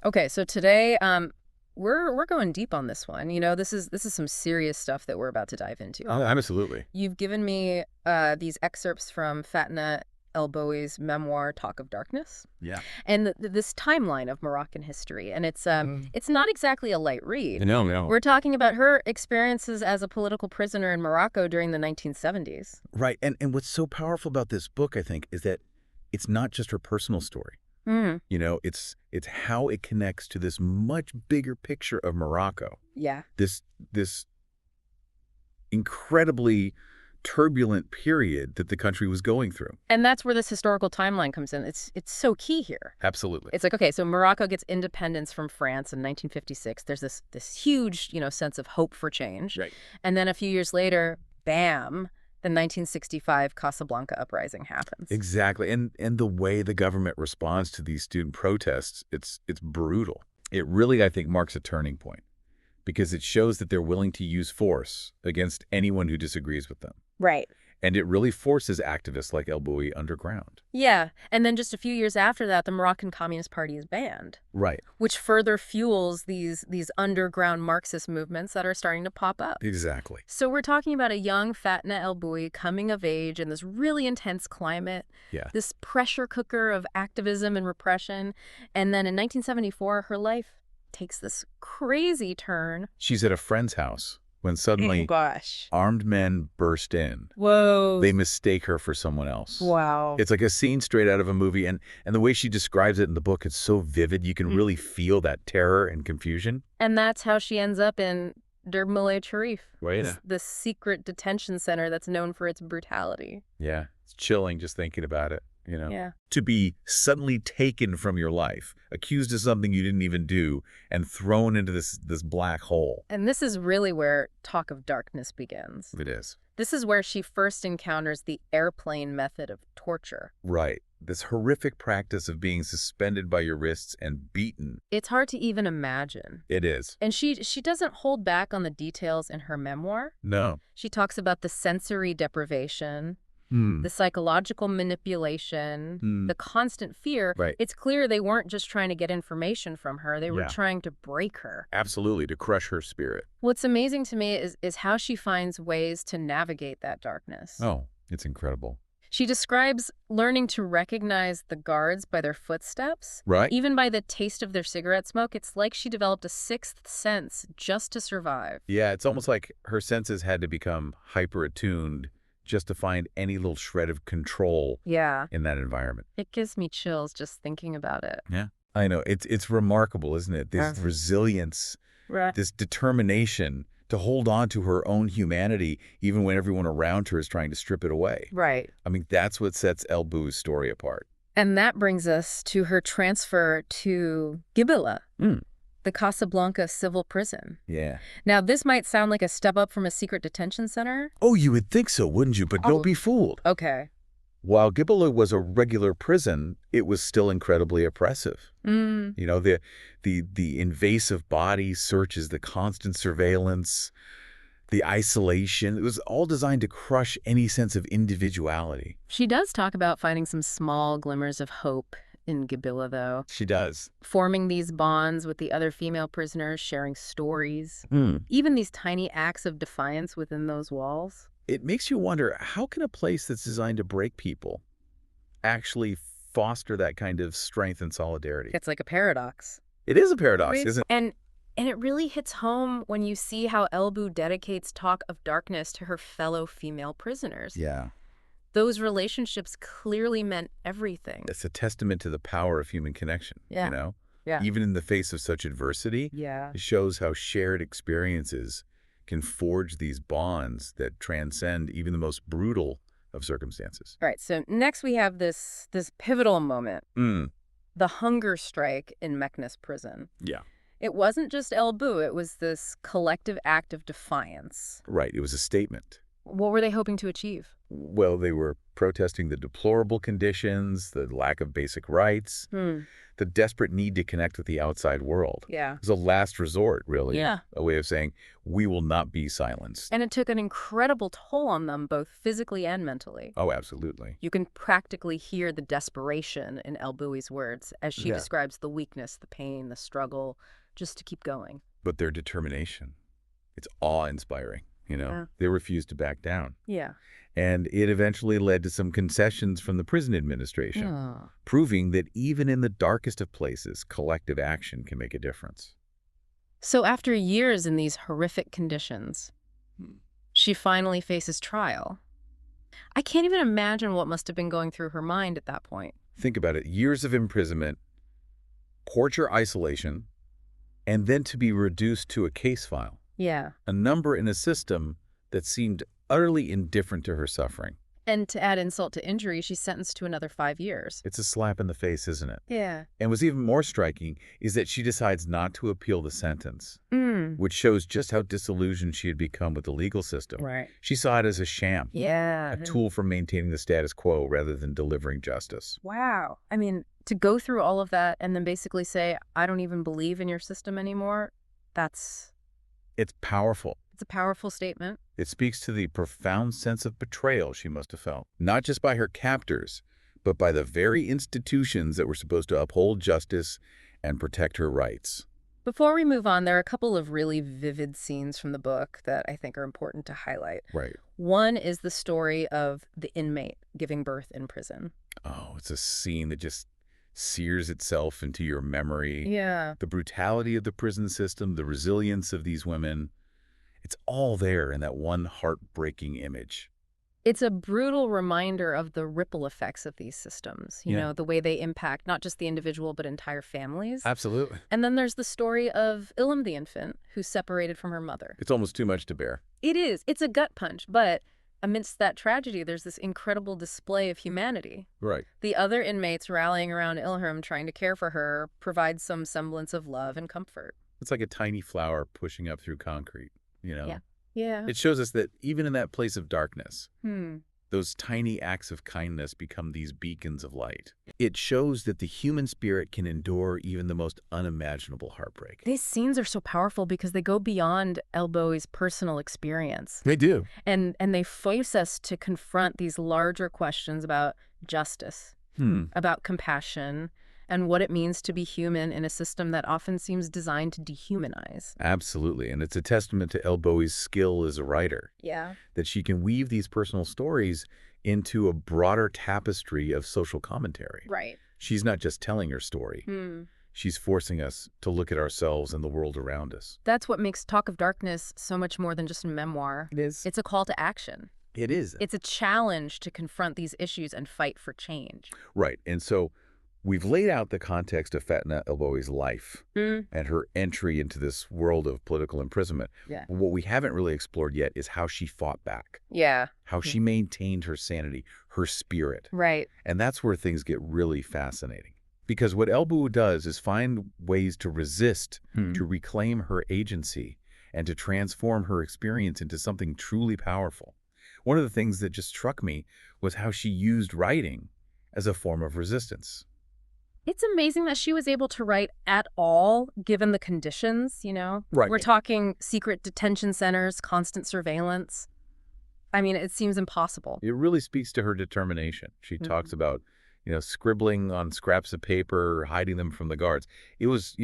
Okay, so today we're going deep on this one. This is some serious stuff that we're about to dive into. Oh, absolutely. You've given me these excerpts from Fatna El Bouih's memoir Talk of Darkness, Yeah. and this timeline of Moroccan history, and it's Mm. it's not exactly a light read. No, no. We're talking about her experiences as a political prisoner in Morocco during the 1970s. Right. And what's so powerful about this book, I think, is that it's not just her personal story. Mm, It's how it connects to this much bigger picture of Morocco. yeah. This incredibly turbulent period that the country was going through. And that's where this historical timeline comes in. It's so key here. Absolutely. It's like, okay, so Morocco gets independence from France in 1956. There's this huge, sense of hope for change. Right. And then a few years later, bam, the 1965 Casablanca uprising happens. Exactly. And the way the government responds to these student protests, it's brutal. It really, I think, marks a turning point because it shows that they're willing to use force against anyone who disagrees with them. Right. And it really forces activists like El Bouih underground. Yeah. And then just a few years after that, the Moroccan Communist Party is banned, Right. which further fuels these underground Marxist movements that are starting to pop up. Exactly. So we're talking about a young Fatna El Bouih coming of age in this really intense climate, Yeah. this pressure cooker of activism and repression. And then in 1974, her life takes this crazy turn. She's at a friend's house when suddenly Gosh. armed men burst in. Whoa. They mistake her for someone else. Wow. It's like a scene straight out of a movie, and the way she describes it in the book, it's so vivid. You can really feel that terror and confusion. And that's how she ends up in Derb Sharif, Right. this secret detention center that's known for its brutality. Yeah. It's chilling just thinking about it, Yeah. To be suddenly taken from your life, accused of something you didn't even do, and thrown into this black hole. And this is really where Talk of Darkness begins. It is. This is where she first encounters the airplane method of torture. Right. This horrific practice of being suspended by your wrists and beaten. It's hard to even imagine. It is. And she doesn't hold back on the details in her memoir. No. She talks about the sensory deprivation, Hmm. the psychological manipulation, the constant fear. Right. It's clear they weren't just trying to get information from her. They were Yeah. trying to break her. Absolutely, to crush her spirit. What's amazing to me is how she finds ways to navigate that darkness. Oh, it's incredible. She describes learning to recognize the guards by their footsteps, Right? even by the taste of their cigarette smoke. It's like she developed a sixth sense just to survive. Yeah, it's almost like her senses had to become hyper-attuned just to find any little shred of control Yeah. in that environment. It gives me chills just thinking about it. Yeah. I know. It's remarkable, isn't it? This Yeah. resilience, Right. this determination to hold on to her own humanity even when everyone around her is trying to strip it away. Right. I mean, that's what sets El Bouih's story apart. And that brings us to her transfer to Gibela, the Casablanca civil prison. Yeah. Now, this might sound like a step up from a secret detention center. Oh, you would think so, wouldn't you? But Oh. don't be fooled. Okay. While Gibela was a regular prison, it was still incredibly oppressive. The invasive body searches, the constant surveillance, the isolation. It was all designed to crush any sense of individuality. She does talk about finding some small glimmers of hope in Gibela, though. She does. Forming these bonds with the other female prisoners, sharing stories, even these tiny acts of defiance within those walls. It makes you wonder, how can a place that's designed to break people actually foster that kind of strength and solidarity? It's like a paradox. It is a paradox, isn't it? And it really hits home when you see how El Bouih dedicates Talk of Darkness to her fellow female prisoners. Yeah. Those relationships clearly meant everything. It's a testament to the power of human connection, Yeah. Yeah. Even in the face of such adversity, Yeah. it shows how shared experiences can forge these bonds that transcend even the most brutal of circumstances. All right, so next we have this pivotal moment, the hunger strike in Meknes prison. Yeah. It wasn't just El Bouih, it was this collective act of defiance. Right. It was a statement. What were they hoping to achieve? Well, they were protesting the deplorable conditions, the lack of basic rights, Hmm. the desperate need to connect with the outside world. Yeah. It was a last resort, really. Yeah. A way of saying, we will not be silenced. And it took an incredible toll on them, both physically and mentally. Oh, absolutely. You can practically hear the desperation in El Bouih's words as she Yeah. describes the weakness, the pain, the struggle, just to keep going. But their determination, it's awe-inspiring, you know? Yeah. They refused to back down. Yeah. And it eventually led to some concessions from the prison administration, proving that even in the darkest of places, collective action can make a difference. So after years in these horrific conditions, she finally faces trial. I can't even imagine what must have been going through her mind at that point. Think about it. Years of imprisonment, torture, isolation, and then to be reduced to a case file. Yeah. A number in a system that seemed utterly indifferent to her suffering. And to add insult to injury, she's sentenced to another 5 years. It's a slap in the face, isn't it? Yeah. And what's even more striking is that she decides not to appeal the sentence, which shows just how disillusioned she had become with the legal system. Right. She saw it as a sham, Yeah. a tool for maintaining the status quo rather than delivering justice. Wow. I mean, to go through all of that and then basically say, I don't even believe in your system anymore, It's powerful. it's a powerful statement. It speaks to the profound sense of betrayal she must have felt, not just by her captors, but by the very institutions that were supposed to uphold justice and protect her rights. Before we move on, there are a couple of really vivid scenes from the book that I think are important to highlight. Right. One is the story of the inmate giving birth in prison. Oh, it's a scene that just sears itself into your memory. Yeah. The brutality of the prison system, the resilience of these women, it's all there in that one heartbreaking image. It's a brutal reminder of the ripple effects of these systems, you Yeah. know, the way they impact not just the individual, but entire families. Absolutely. And then there's the story of Ilham the infant, who's separated from her mother. It's almost too much to bear. It is. It's a gut punch, but amidst that tragedy, there's this incredible display of humanity. Right. The other inmates rallying around Ilham, trying to care for her, provide some semblance of love and comfort. It's like a tiny flower pushing up through concrete, you know? Yeah. Yeah. It shows us that even in that place of darkness, Hmm. those tiny acts of kindness become these beacons of light. It shows that the human spirit can endure even the most unimaginable heartbreak. These scenes are so powerful because they go beyond El Bouih's personal experience. They do. And they force us to confront these larger questions about justice, about compassion, and what it means to be human in a system that often seems designed to dehumanize. Absolutely. And it's a testament to El Bouih's skill as a writer, Yeah. that she can weave these personal stories into a broader tapestry of social commentary. Right. She's not just telling her story. She's forcing us to look at ourselves and the world around us. That's what makes Talk of Darkness so much more than just a memoir. It is. It's a call to action. It is. It's a challenge to confront these issues and fight for change. Right. And so we've laid out the context of Fatna El Bouih's life and her entry into this world of political imprisonment. Yeah. But what we haven't really explored yet is how she fought back, Yeah. how she maintained her sanity, her spirit. Right. And that's where things get really fascinating. Because what El Bouih does is find ways to resist, to reclaim her agency, and to transform her experience into something truly powerful. One of the things that just struck me was how she used writing as a form of resistance. It's amazing that she was able to write at all, given the conditions, you know? Right. We're talking secret detention centers, constant surveillance. I mean, it seems impossible. It really speaks to her determination. She talks about, scribbling on scraps of paper, hiding them from the guards. It was,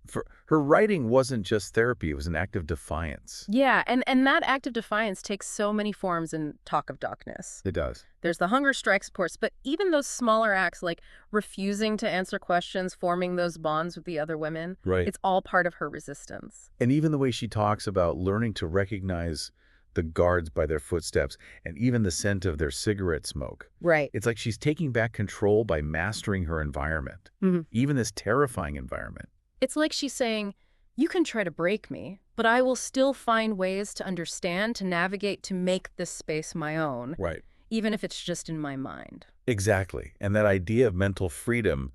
for her writing wasn't just therapy. It was an act of defiance. Yeah, and that act of defiance takes so many forms in Talk of Darkness. It does. There's the hunger strikes, of course, but even those smaller acts like refusing to answer questions, forming those bonds with the other women, Right. it's all part of her resistance. And even the way she talks about learning to recognize the guards by their footsteps and even the scent of their cigarette smoke. Right. It's like she's taking back control by mastering her environment, even this terrifying environment. It's like she's saying, you can try to break me, but I will still find ways to understand, to navigate, to make this space my own, Right. even if it's just in my mind. Exactly. And that idea of mental freedom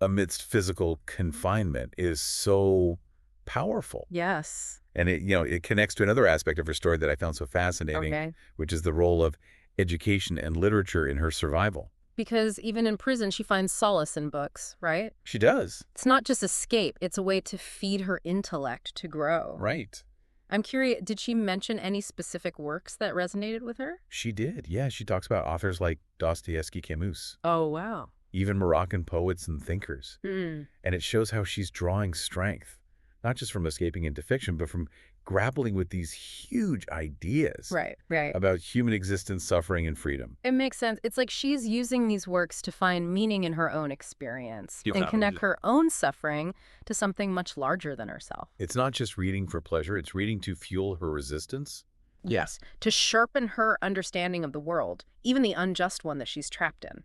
amidst physical confinement is so powerful. Yes. And it connects to another aspect of her story that I found so fascinating, Okay. which is the role of education and literature in her survival. Because even in prison, she finds solace in books, right? She does. It's not just escape, it's a way to feed her intellect to grow. Right. I'm curious, did she mention any specific works that resonated with her? She did. Yeah, she talks about authors like Dostoevsky, Camus, Oh, wow. even Moroccan poets and thinkers. Hmm. And it shows how she's drawing strength, not just from escaping into fiction, but from grappling with these huge ideas Right, right. about human existence, suffering, and freedom. It makes sense. It's like she's using these works to find meaning in her own experience and connect her own suffering to something much larger than herself. It's not just reading for pleasure, it's reading to fuel her resistance. Yes, to sharpen her understanding of the world, even the unjust one that she's trapped in.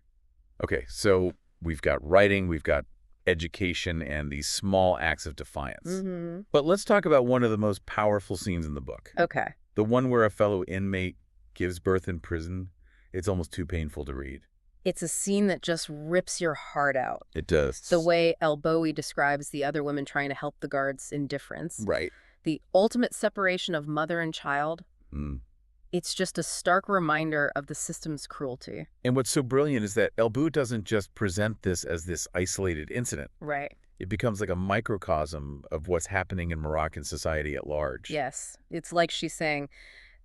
Okay, so we've got writing, we've got education, and these small acts of defiance. Mm-hmm. But let's talk about one of the most powerful scenes in the book. Okay. The one where a fellow inmate gives birth in prison. It's almost too painful to read. It's a scene that just rips your heart out. It does. The way El Bouih describes the other women trying to help the guards' indifference. Right. The ultimate separation of mother and child. It's just a stark reminder of the system's cruelty. And what's so brilliant is that El Bouih doesn't just present this as this isolated incident. Right. It becomes like a microcosm of what's happening in Moroccan society at large. Yes. It's like she's saying,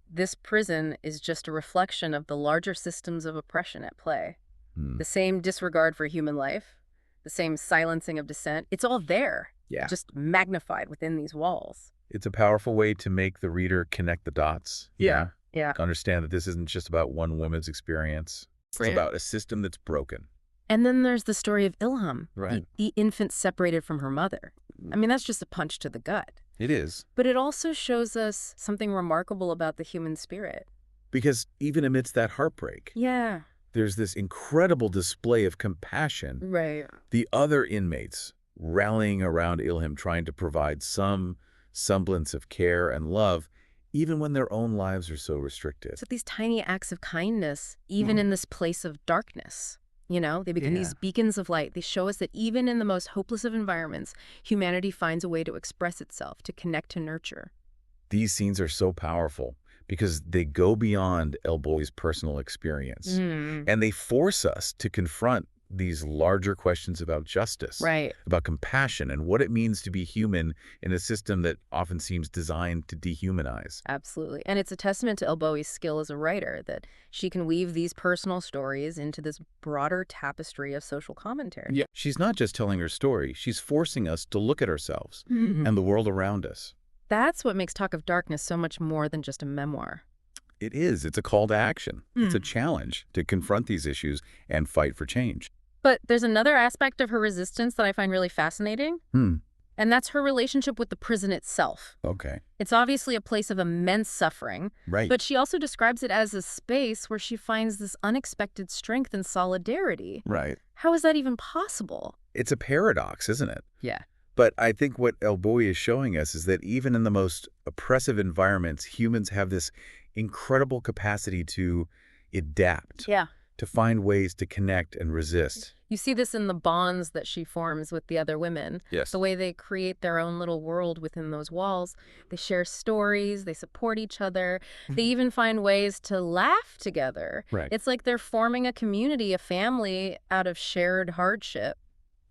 this prison is just a reflection of the larger systems of oppression at play. The same disregard for human life, the same silencing of dissent. It's all there. Yeah. Just magnified within these walls. It's a powerful way to make the reader connect the dots. Yeah. To understand that this isn't just about one woman's experience. It's about a system that's broken. And then there's the story of Ilham, Right. the infant separated from her mother. I mean, that's just a punch to the gut. It is. But it also shows us something remarkable about the human spirit. Because even amidst that heartbreak, Yeah. there's this incredible display of compassion. Right. The other inmates rallying around Ilham, trying to provide some semblance of care and love, even when their own lives are so restricted. So these tiny acts of kindness, even in this place of darkness, you know, they become these beacons of light. They show us that even in the most hopeless of environments, humanity finds a way to express itself, to connect, to nurture. These scenes are so powerful because they go beyond El Bouih's personal experience. And they force us to confront these larger questions about justice, Right. about compassion, and what it means to be human in a system that often seems designed to dehumanize. Absolutely. And it's a testament to El Bouih's skill as a writer that she can weave these personal stories into this broader tapestry of social commentary. Yeah. She's not just telling her story, she's forcing us to look at ourselves and the world around us. That's what makes Talk of Darkness so much more than just a memoir. It is. It's a call to action. It's a challenge to confront these issues and fight for change. But there's another aspect of her resistance that I find really fascinating, and that's her relationship with the prison itself. Okay. It's obviously a place of immense suffering, Right. but she also describes it as a space where she finds this unexpected strength and solidarity. Right. How is that even possible? It's a paradox, isn't it? Yeah. But I think what El Bouih is showing us is that even in the most oppressive environments, humans have this incredible capacity to adapt, Yeah. to find ways to connect and resist. You see this in the bonds that she forms with the other women. Yes. The way they create their own little world within those walls. They share stories, they support each other. They even find ways to laugh together. Right. It's like they're forming a community, a family out of shared hardship.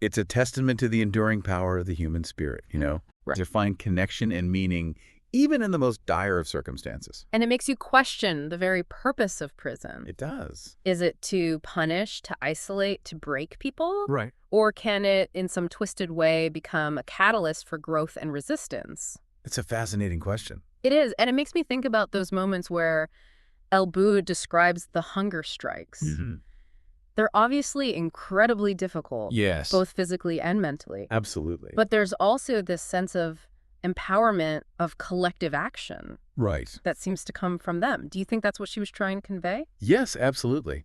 It's a testament to the enduring power of the human spirit, you know, Right. to find connection and meaning even in the most dire of circumstances. And it makes you question the very purpose of prison. It does. Is it to punish, to isolate, to break people? Right. Or can it, in some twisted way, become a catalyst for growth and resistance? It's a fascinating question. It is, and it makes me think about those moments where El Bouih describes the hunger strikes. They're obviously incredibly difficult, Yes. both physically and mentally. Absolutely. But there's also this sense of empowerment of collective action Right. that seems to come from them. Do you think that's what she was trying to convey? Yes, absolutely.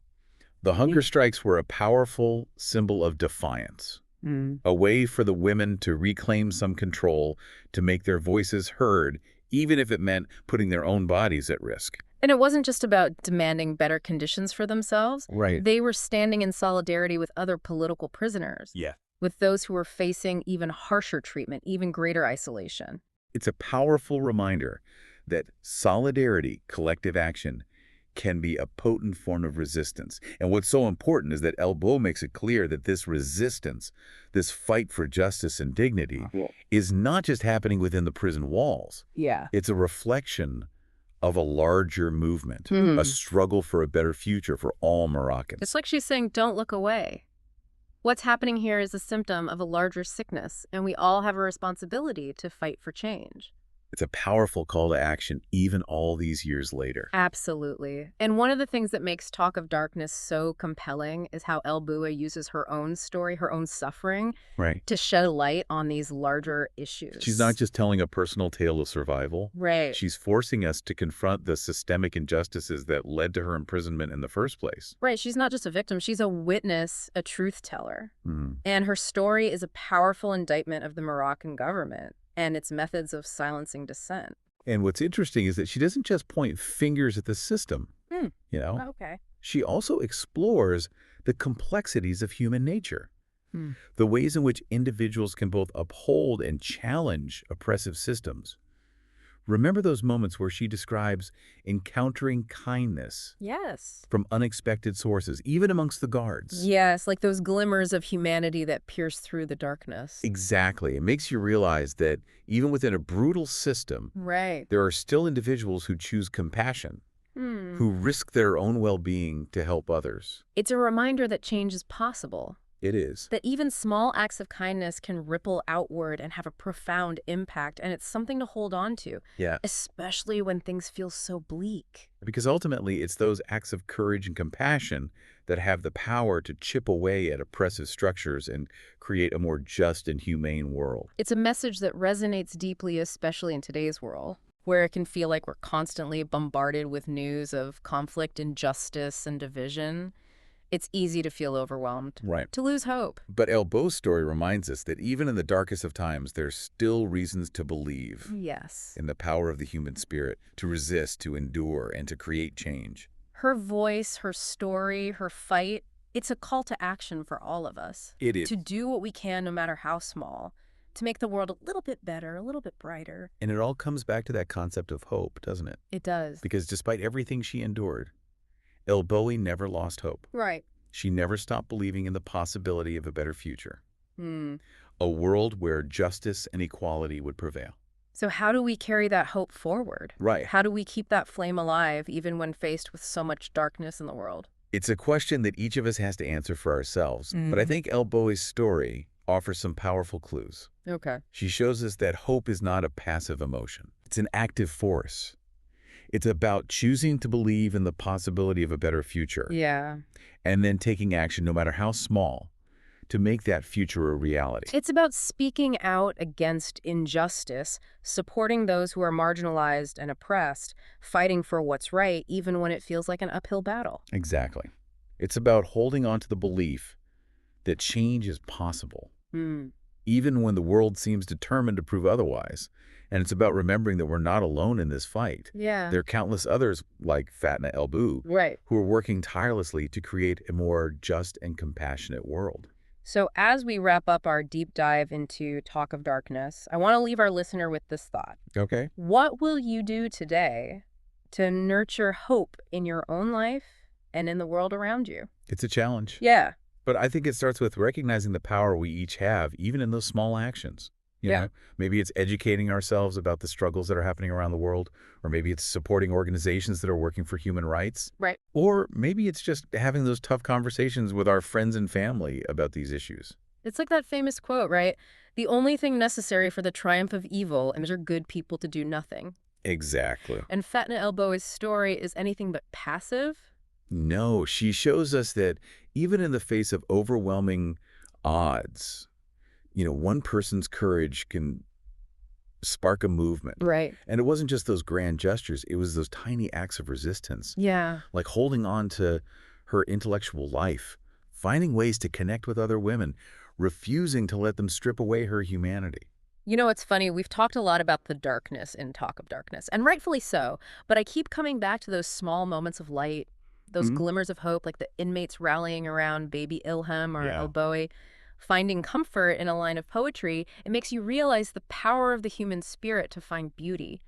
The hunger strikes were a powerful symbol of defiance, a way for the women to reclaim some control, to make their voices heard, even if it meant putting their own bodies at risk. And it wasn't just about demanding better conditions for themselves. Right. They were standing in solidarity with other political prisoners, Yeah. with those who were facing even harsher treatment, even greater isolation. It's a powerful reminder that solidarity, collective action, can be a potent form of resistance. And what's so important is that El Bouih makes it clear that this resistance, this fight for justice and dignity, is not just happening within the prison walls. Yeah. It's a reflection of a larger movement, a struggle for a better future for all Moroccans. It's like she's saying, don't look away. What's happening here is a symptom of a larger sickness, and we all have a responsibility to fight for change. It's a powerful call to action even all these years later. Absolutely. And one of the things that makes Talk of Darkness so compelling is how El Bouih uses her own story, her own suffering, to shed light on these larger issues. She's not just telling a personal tale of survival. Right. She's forcing us to confront the systemic injustices that led to her imprisonment in the first place. Right. She's not just a victim. She's a witness, a truth teller. And her story is a powerful indictment of the Moroccan government and its methods of silencing dissent. And what's interesting is that she doesn't just point fingers at the system, Okay. She also explores the complexities of human nature, the ways in which individuals can both uphold and challenge oppressive systems. Remember those moments where she describes encountering kindness from unexpected sources, even amongst the guards. Yes, like those glimmers of humanity that pierce through the darkness. Exactly. It makes you realize that even within a brutal system, there are still individuals who choose compassion, who risk their own well-being to help others. It's a reminder that change is possible. It is. That even small acts of kindness can ripple outward and have a profound impact, and it's something to hold on to. Yeah. Especially when things feel so bleak. Because ultimately, it's those acts of courage and compassion that have the power to chip away at oppressive structures and create a more just and humane world. It's a message that resonates deeply, especially in today's world, where it can feel like we're constantly bombarded with news of conflict, injustice, and division. It's easy to feel overwhelmed, to lose hope. But El Bouih's story reminds us that even in the darkest of times, there's still reasons to believe in the power of the human spirit, to resist, to endure, and to create change. Her voice, her story, her fight, it's a call to action for all of us. It is. To do what we can, no matter how small, to make the world a little bit better, a little bit brighter. And it all comes back to that concept of hope, doesn't it? It does. Because despite everything she endured, El Bouih never lost hope. She never stopped believing in the possibility of a better future. A world where justice and equality would prevail. So how do we carry that hope forward? How do we keep that flame alive even when faced with so much darkness in the world? It's a question that each of us has to answer for ourselves. But I think El Bouih's story offers some powerful clues. She shows us that hope is not a passive emotion. It's an active force. It's about choosing to believe in the possibility of a better future. And then taking action, no matter how small, to make that future a reality. It's about speaking out against injustice, supporting those who are marginalized and oppressed, fighting for what's right, even when it feels like an uphill battle. Exactly. It's about holding on to the belief that change is possible, even when the world seems determined to prove otherwise. And it's about remembering that we're not alone in this fight. There are countless others like Fatna El Bouih who are working tirelessly to create a more just and compassionate world. So as we wrap up our deep dive into Talk of Darkness, I want to leave our listener with this thought. What will you do today to nurture hope in your own life and in the world around you? It's a challenge. But I think it starts with recognizing the power we each have, even in those small actions. You know, maybe it's educating ourselves about the struggles that are happening around the world, or maybe it's supporting organizations that are working for human rights. Or maybe it's just having those tough conversations with our friends and family about these issues. It's like that famous quote, right? The only thing necessary for the triumph of evil is for good people to do nothing. Exactly. And Fatna El Bouih's story is anything but passive. No, she shows us that even in the face of overwhelming odds, one person's courage can spark a movement. And it wasn't just those grand gestures. It was those tiny acts of resistance. Like holding on to her intellectual life, finding ways to connect with other women, refusing to let them strip away her humanity. You know, it's funny. We've talked a lot about the darkness in Talk of Darkness, and rightfully so. But I keep coming back to those small moments of light, those glimmers of hope, like the inmates rallying around baby Ilham or El Bouih. Finding comfort in a line of poetry, it makes you realize the power of the human spirit to find beauty,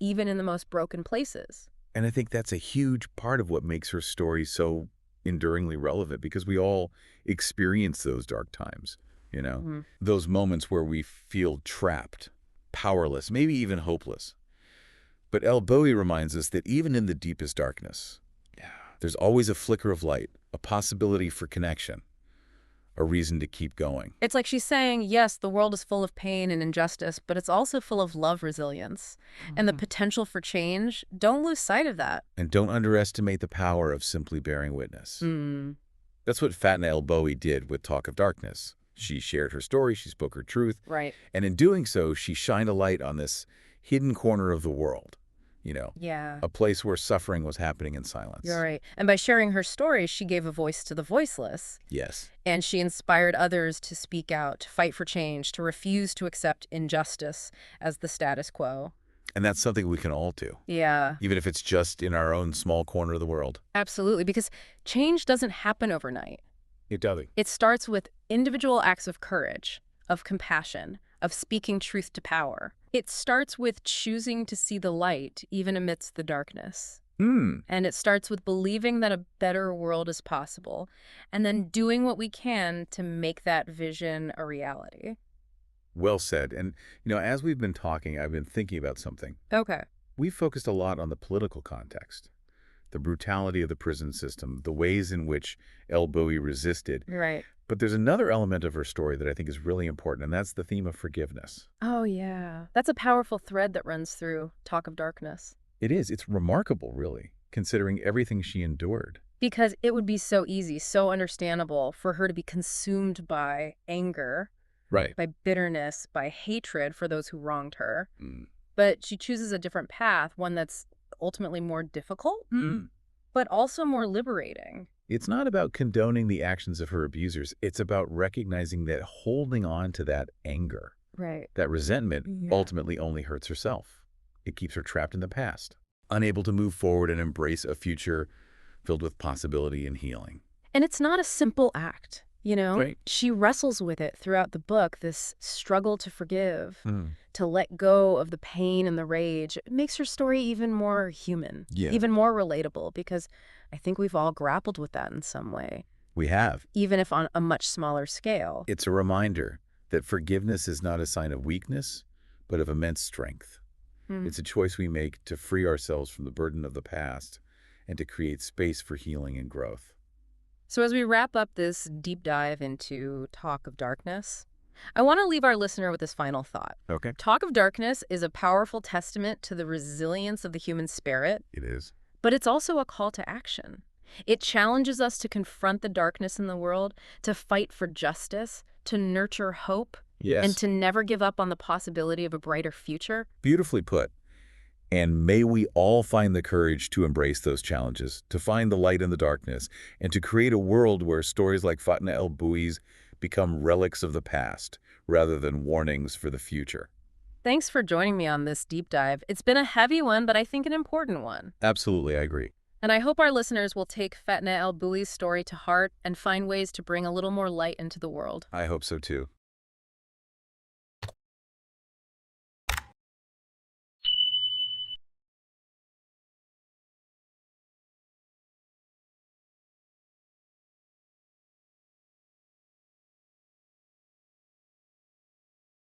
even in the most broken places. And I think that's a huge part of what makes her story so enduringly relevant, because we all experience those dark times, you know? Hmm. Those moments where we feel trapped, powerless, maybe even hopeless. But El Bouih reminds us that even in the deepest darkness, there's always a flicker of light, a possibility for connection, a reason to keep going. It's like she's saying, yes, the world is full of pain and injustice, but it's also full of love, resilience, and the potential for change. Don't lose sight of that. And don't underestimate the power of simply bearing witness. Mm. That's what Fatna El Bouih did with Talk of Darkness. She shared her story, she spoke her truth, Right. and in doing so, she shined a light on this hidden corner of the world, Yeah. a place where suffering was happening in silence. You're right. And by sharing her story, she gave a voice to the voiceless. Yes. And she inspired others to speak out, to fight for change, to refuse to accept injustice as the status quo. And that's something we can all do, Yeah, even if it's just in our own small corner of the world. absolutely. Because change doesn't happen overnight. It doesn't. It starts with individual acts of courage, of compassion, of speaking truth to power. It starts with choosing to see the light, even amidst the darkness. And it starts with believing that a better world is possible, and then doing what we can to make that vision a reality. Well said. And, as we've been talking, I've been thinking about something. Okay. We've focused a lot on the political context, the brutality of the prison system, the ways in which El Bouih resisted. Right. But there's another element of her story that I think is really important, and that's the theme of forgiveness. Oh, yeah. That's a powerful thread that runs through Talk of Darkness. It is. It's remarkable, really, considering everything she endured. Because it would be so easy, so understandable for her to be consumed by anger, Right. by bitterness, by hatred for those who wronged her. Mm. But she chooses a different path, one that's ultimately more difficult, but also more liberating. It's not about condoning the actions of her abusers. It's about recognizing that holding on to that anger, Right. that resentment, Yeah. ultimately only hurts herself. It keeps her trapped in the past, unable to move forward and embrace a future filled with possibility and healing. And it's not a simple act, Right. She wrestles with it throughout the book, this struggle to forgive, to let go of the pain and the rage. It makes her story even more human, Yeah. even more relatable, because I think we've all grappled with that in some way, We have. even if on a much smaller scale. It's a reminder that forgiveness is not a sign of weakness, but of immense strength. It's a choice we make to free ourselves from the burden of the past and to create space for healing and growth. So as we wrap up this deep dive into Talk of Darkness, I want to leave our listener with this final thought. Okay. Talk of Darkness is a powerful testament to the resilience of the human spirit, It is. but it's also a call to action. It challenges us to confront the darkness in the world, to fight for justice, to nurture hope, Yes. and to never give up on the possibility of a brighter future. Beautifully put. And may we all find the courage to embrace those challenges, to find the light in the darkness, and to create a world where stories like Fatna El Bouih's become relics of the past rather than warnings for the future. Thanks for joining me on this deep dive. It's been a heavy one, but I think an important one. Absolutely, I agree. And I hope our listeners will take Fatna El Bouih's story to heart and find ways to bring a little more light into the world. I hope so too.